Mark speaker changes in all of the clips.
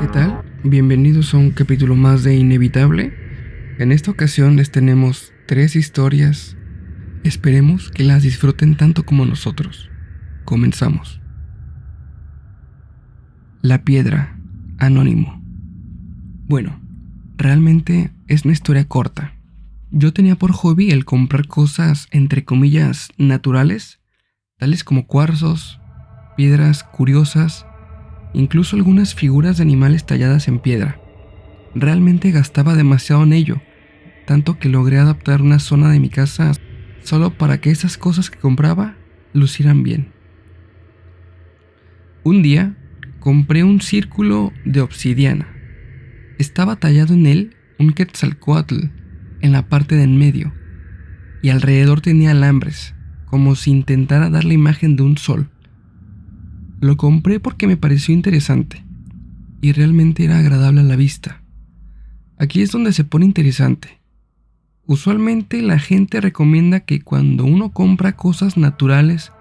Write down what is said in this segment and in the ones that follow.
Speaker 1: ¿Qué tal? Bienvenidos a un capítulo más de Inevitable. En esta ocasión les tenemos 3 historias. Esperemos que las disfruten tanto como nosotros. Comenzamos. La piedra, anónimo. Bueno, realmente es una historia corta. Yo tenía por hobby el comprar cosas entre comillas naturales, tales como cuarzos, piedras curiosas, incluso algunas figuras de animales talladas en piedra. Realmente gastaba demasiado en ello, tanto que logré adaptar una zona de mi casa solo para que esas cosas que compraba lucieran bien. Un día compré un círculo de obsidiana. Estaba tallado en él un quetzalcóatl en la parte de en medio, y alrededor tenía alambres, como si intentara dar la imagen de un sol. Lo compré porque me pareció interesante, y realmente era agradable a la vista. Aquí es donde se pone interesante. Usualmente la gente recomienda que cuando uno compra cosas naturales,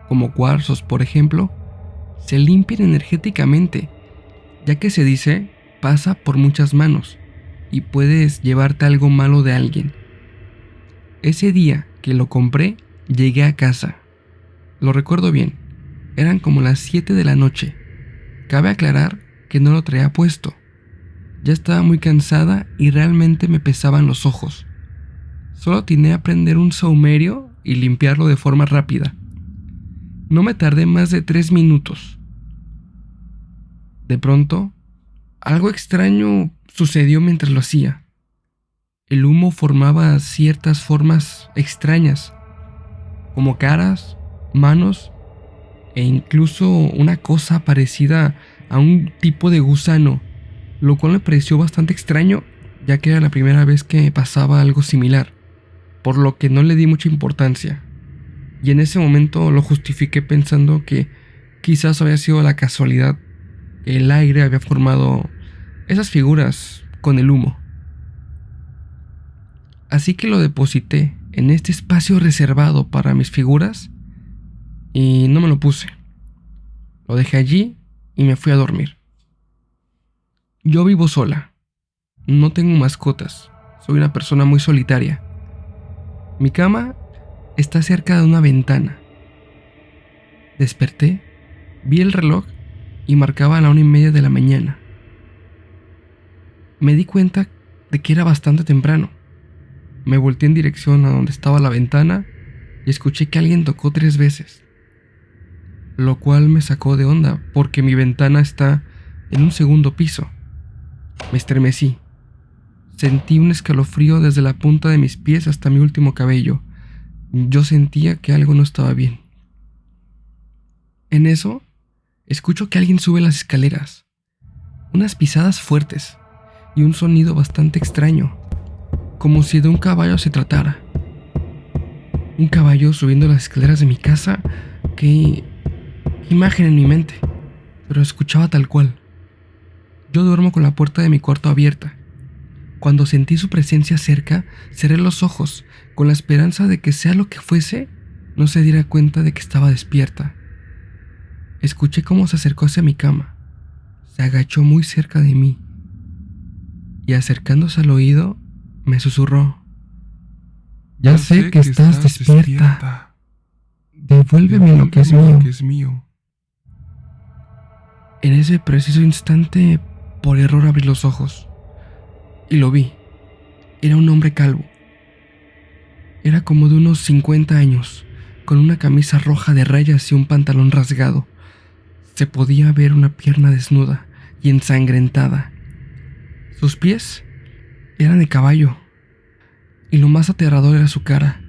Speaker 1: como cuarzos por ejemplo, se limpien energéticamente, ya que se dice pasa por muchas manos y puedes llevarte algo malo de alguien. Ese día que lo compré, llegué a casa. Lo recuerdo bien, eran como las 7 de la noche. Cabe aclarar que no lo traía puesto. Ya estaba muy cansada y realmente me pesaban los ojos. Solo atiné a prender un saumerio y limpiarlo de forma rápida. No me tardé más de 3 minutos. De pronto, algo extraño sucedió mientras lo hacía. El humo formaba ciertas formas extrañas, como caras, manos e incluso una cosa parecida a un tipo de gusano, lo cual me pareció bastante extraño, ya que era la primera vez que me pasaba algo similar, por lo que no le di mucha importancia. Y en ese momento lo justifiqué pensando que quizás había sido la casualidad que el aire había formado esas figuras con el humo. Así que lo deposité en este espacio reservado para mis figuras y no me lo puse. Lo dejé allí y me fui a dormir. Yo vivo sola. No tengo mascotas. Soy una persona muy solitaria. Mi cama está cerca de una ventana. Desperté, vi el reloj y marcaba la 1:30 de la mañana. Me di cuenta de que era bastante temprano. Me volteé en dirección a donde estaba la ventana y escuché que alguien tocó 3 veces, lo cual me sacó de onda porque mi ventana está en un segundo piso. Me estremecí. Sentí un escalofrío desde la punta de mis pies hasta mi último cabello. Yo sentía que algo no estaba bien. En eso, escucho que alguien sube las escaleras. Unas pisadas fuertes y un sonido bastante extraño, como si de un caballo se tratara. Un caballo subiendo las escaleras de mi casa. Qué imagen en mi mente, pero escuchaba tal cual. Yo duermo con la puerta de mi cuarto abierta. Cuando sentí su presencia cerca, cerré los ojos, con la esperanza de que sea lo que fuese, no se diera cuenta de que estaba despierta. Escuché cómo se acercó hacia mi cama. Se agachó muy cerca de mí y acercándose al oído, me susurró: Ya sé que estás despierta. Devuélveme lo que es mío. En ese preciso instante, por error abrí los ojos y lo vi. Era un hombre calvo. Era como de unos 50 años, con una camisa roja de rayas y un pantalón rasgado. Se podía ver una pierna desnuda y ensangrentada. Sus pies eran de caballo, y lo más aterrador era su cara.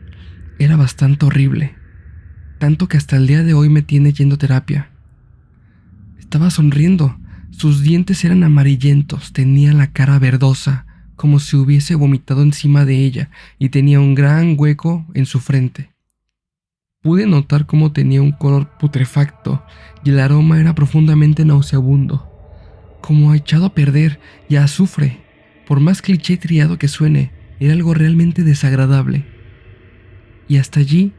Speaker 1: Era bastante horrible, tanto que hasta el día de hoy me tiene yendo a terapia. Estaba sonriendo, sus dientes eran amarillentos, tenía la cara verdosa, como si hubiese vomitado encima de ella, y tenía un gran hueco en su frente. Pude notar cómo tenía un color putrefacto, y el aroma era profundamente nauseabundo, como echado a perder y a azufre. Por más cliché y trillado que suene, era algo realmente desagradable. Y hasta allí,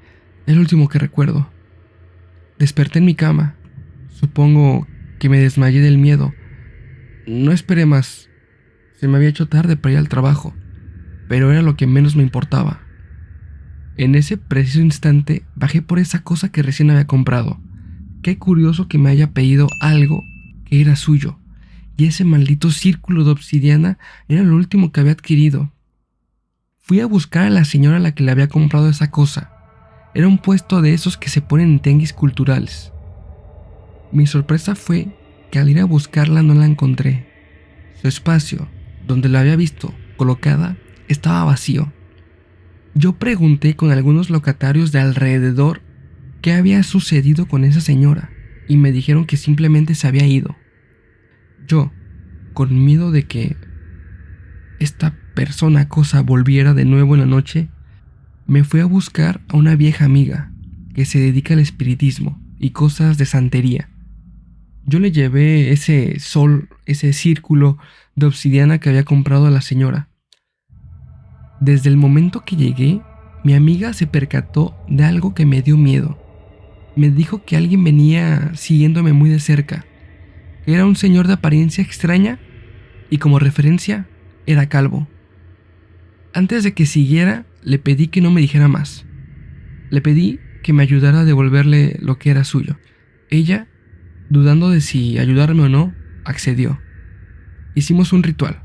Speaker 1: el último que recuerdo. Desperté en mi cama. Supongo que me desmayé del miedo. No esperé más. Se me había hecho tarde para ir al trabajo, pero era lo que menos me importaba. En ese preciso instante bajé por esa cosa que recién había comprado. Qué curioso que me haya pedido algo que era suyo, y ese maldito círculo de obsidiana era lo último que había adquirido. Fui a buscar a la señora a la que le había comprado esa cosa. Era un puesto de esos que se ponen en tianguis culturales. Mi sorpresa fue que al ir a buscarla no la encontré. Su espacio, donde la había visto colocada, estaba vacío. Yo pregunté con algunos locatarios de alrededor qué había sucedido con esa señora y me dijeron que simplemente se había ido. Yo, con miedo de que esta cosa volviera de nuevo en la noche, me fui a buscar a una vieja amiga que se dedica al espiritismo y cosas de santería. Yo le llevé ese círculo de obsidiana que había comprado a la señora. Desde el momento que llegué, mi amiga se percató de algo que me dio miedo. Me dijo que alguien venía siguiéndome muy de cerca, que era un señor de apariencia extraña y como referencia era calvo. Antes de que siguiera, le pedí que no me dijera más. Le pedí que me ayudara a devolverle lo que era suyo. Ella, dudando de si ayudarme o no, accedió. Hicimos un ritual,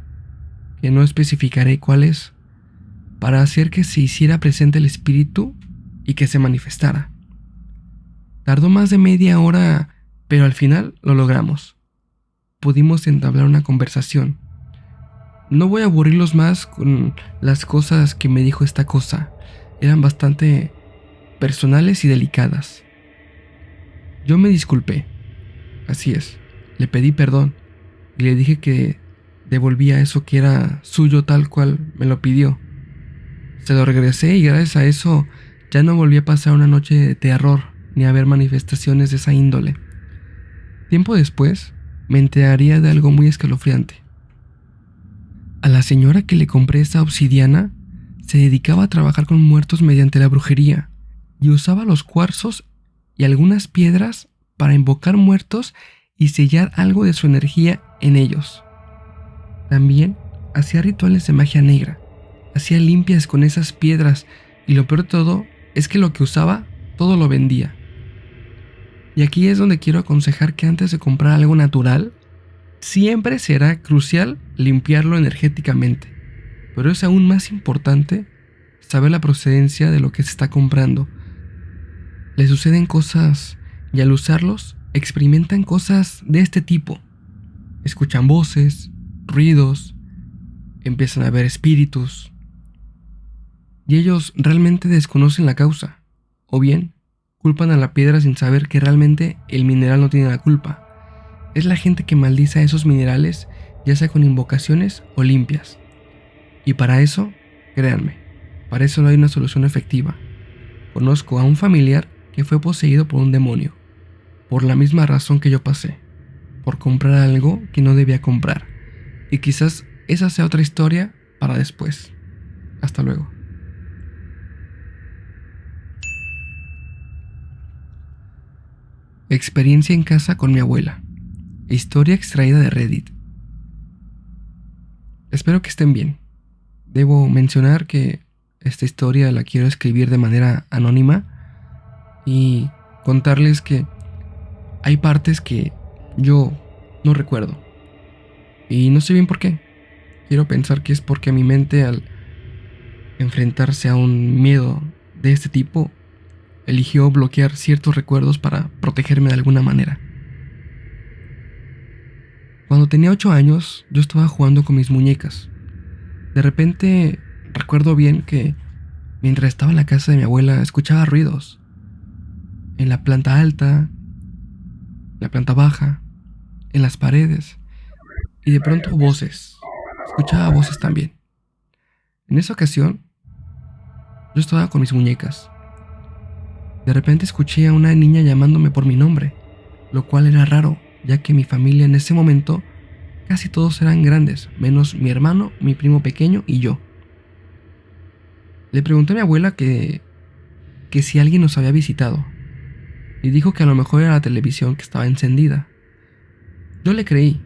Speaker 1: que no especificaré cuál es, para hacer que se hiciera presente el espíritu y que se manifestara. Tardó más de media hora, pero al final lo logramos. Pudimos entablar una conversación. No voy a aburrirlos más con las cosas que me dijo esta cosa. Eran bastante personales y delicadas. Yo me disculpé. Así es, le pedí perdón y le dije que devolvía eso que era suyo tal cual me lo pidió. Se lo regresé y gracias a eso ya no volví a pasar una noche de terror ni a ver manifestaciones de esa índole. Tiempo después me enteraría de algo muy escalofriante. A la señora que le compré esa obsidiana se dedicaba a trabajar con muertos mediante la brujería y usaba los cuarzos y algunas piedras para invocar muertos y sellar algo de su energía en ellos. También hacía rituales de magia negra, hacía limpias con esas piedras y lo peor de todo es que lo que usaba todo lo vendía. Y aquí es donde quiero aconsejar que antes de comprar algo natural, siempre será crucial limpiarlo energéticamente, pero es aún más importante saber la procedencia de lo que se está comprando. Les suceden cosas y al usarlos experimentan cosas de este tipo. Escuchan voces, ruidos, empiezan a ver espíritus y ellos realmente desconocen la causa, o bien culpan a la piedra sin saber que realmente el mineral no tiene la culpa. Es la gente que maldice a esos minerales, ya sea con invocaciones o limpias. Y para eso, créanme, para eso no hay una solución efectiva. Conozco a un familiar que fue poseído por un demonio, por la misma razón que yo pasé, por comprar algo que no debía comprar. Y quizás esa sea otra historia para después. Hasta luego. Experiencia en casa con mi abuela. Historia extraída de Reddit. Espero que estén bien. Debo mencionar que esta historia la quiero escribir de manera anónima y contarles que hay partes que yo no recuerdo. Y no sé bien por qué. Quiero pensar que es porque mi mente, al enfrentarse a un miedo de este tipo, eligió bloquear ciertos recuerdos para protegerme de alguna manera. Cuando tenía 8 años, yo estaba jugando con mis muñecas. De repente, recuerdo bien que mientras estaba en la casa de mi abuela, escuchaba ruidos. En la planta alta, la planta baja, en las paredes. Y de pronto voces. Escuchaba voces también. En esa ocasión, yo estaba con mis muñecas. De repente escuché a una niña llamándome por mi nombre, lo cual era raro, ya que mi familia en ese momento casi todos eran grandes, menos mi hermano, mi primo pequeño y yo. Le pregunté a mi abuela que si alguien nos había visitado, y dijo que a lo mejor era la televisión que estaba encendida. Yo le creí,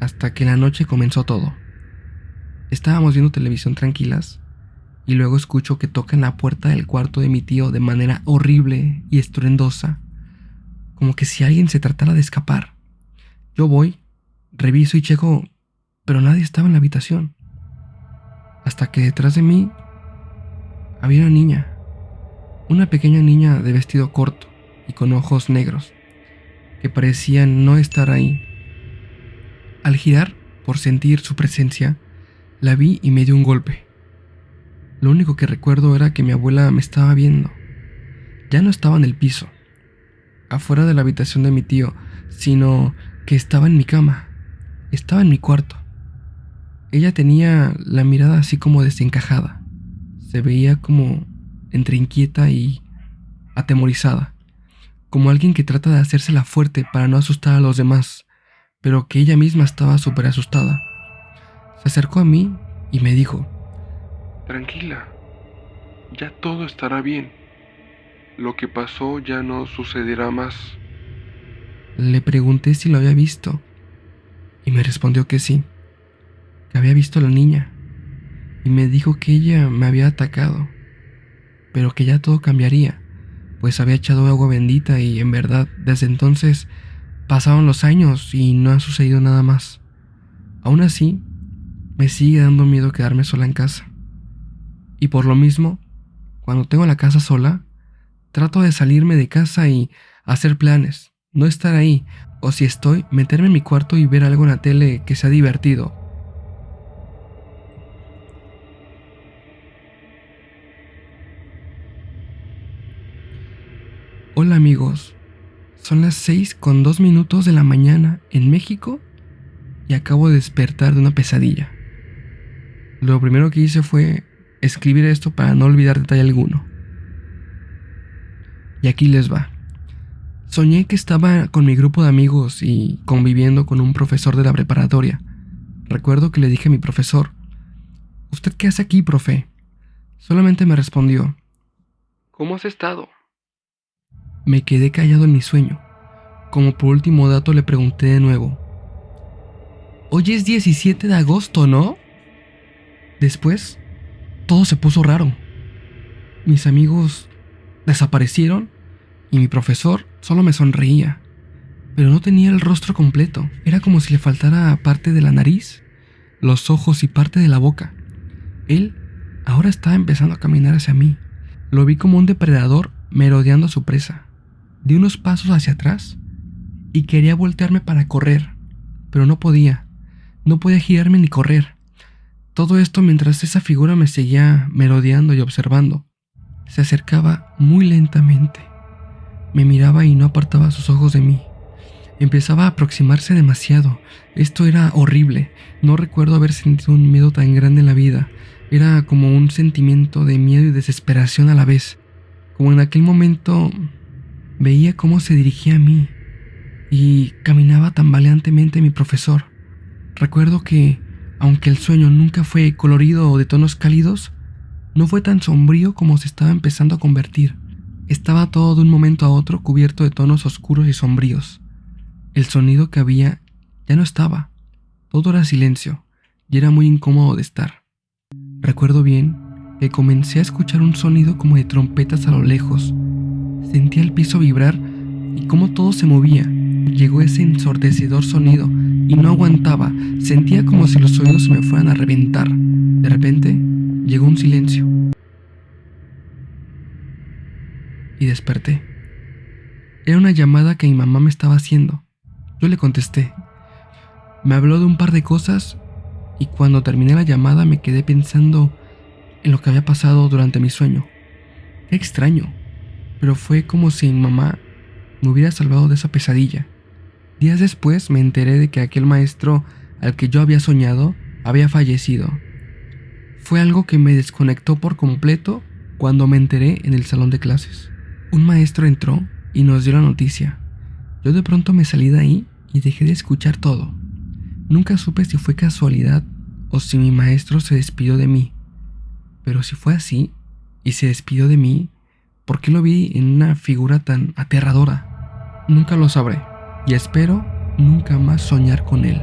Speaker 1: hasta que en la noche comenzó todo. Estábamos viendo televisión tranquilas y luego escucho que tocan la puerta del cuarto de mi tío de manera horrible y estruendosa, como que si alguien se tratara de escapar. Yo voy, reviso y checo, pero nadie estaba en la habitación. Hasta que detrás de mí había una pequeña niña de vestido corto y con ojos negros, que parecían no estar ahí. Al girar, por sentir su presencia, la vi y me dio un golpe. Lo único que recuerdo era que mi abuela me estaba viendo. Ya no estaba en el piso, afuera de la habitación de mi tío, sino que estaba en mi cama, estaba en mi cuarto. Ella tenía la mirada así como desencajada. Se veía como entre inquieta y atemorizada, como alguien que trata de hacérsela fuerte para no asustar a los demás, pero que ella misma estaba súper asustada. Se acercó a mí y me dijo:
Speaker 2: Tranquila, ya todo estará bien. Lo que pasó ya no sucederá más.
Speaker 1: Le pregunté si lo había visto y me respondió que sí, que había visto a la niña, y me dijo que ella me había atacado, pero que ya todo cambiaría, pues había echado agua bendita y en verdad desde entonces pasaron los años y no ha sucedido nada más. Aún así, me sigue dando miedo quedarme sola en casa. Y por lo mismo, cuando tengo la casa sola, trato de salirme de casa y hacer planes, no estar ahí, o si estoy, meterme en mi cuarto y ver algo en la tele que sea divertido. Hola amigos, son las 6:02 de la mañana en México y acabo de despertar de una pesadilla. Lo primero que hice fue escribir esto para no olvidar detalle alguno. Y aquí les va. Soñé que estaba con mi grupo de amigos y conviviendo con un profesor de la preparatoria. Recuerdo que le dije a mi profesor: ¿Usted qué hace aquí, profe? Solamente me respondió:
Speaker 2: ¿Cómo has estado?
Speaker 1: Me quedé callado en mi sueño. Como por último dato le pregunté de nuevo: Hoy es 17 de agosto, ¿no? Después, todo se puso raro. Mis amigos desaparecieron y mi profesor solo me sonreía, pero no tenía el rostro completo. Era como si le faltara parte de la nariz, los ojos y parte de la boca. Él ahora estaba empezando a caminar hacia mí. Lo vi como un depredador merodeando a su presa. Di unos pasos hacia atrás y quería voltearme para correr, pero no podía. No podía girarme ni correr. Todo esto mientras esa figura me seguía merodeando y observando. Se acercaba muy lentamente. Me miraba y no apartaba sus ojos de mí. Empezaba a aproximarse demasiado. Esto era horrible. No recuerdo haber sentido un miedo tan grande en la vida. Era como un sentimiento de miedo y desesperación a la vez. Como en aquel momento veía cómo se dirigía a mí y caminaba tambaleantemente mi profesor. Recuerdo que, aunque el sueño nunca fue colorido o de tonos cálidos, no fue tan sombrío como se estaba empezando a convertir. Estaba todo de un momento a otro cubierto de tonos oscuros y sombríos. El sonido que había ya no estaba. Todo era silencio y era muy incómodo de estar. Recuerdo bien que comencé a escuchar un sonido como de trompetas a lo lejos. Sentía el piso vibrar y cómo todo se movía. Llegó ese ensordecedor sonido y no aguantaba. Sentía como si los oídos se me fueran a reventar. De repente, llegó un silencio. Y desperté. Era una llamada que mi mamá me estaba haciendo. Yo le contesté. Me habló de un par de cosas y cuando terminé la llamada me quedé pensando en lo que había pasado durante mi sueño. Qué extraño, pero fue como si mi mamá me hubiera salvado de esa pesadilla. Días después me enteré de que aquel maestro al que yo había soñado había fallecido. Fue algo que me desconectó por completo cuando me enteré en el salón de clases. Un maestro entró y nos dio la noticia. Yo de pronto me salí de ahí y dejé de escuchar todo. Nunca supe si fue casualidad o si mi maestro se despidió de mí. Pero si fue así y se despidió de mí, ¿por qué lo vi en una figura tan aterradora? Nunca lo sabré y espero nunca más soñar con él.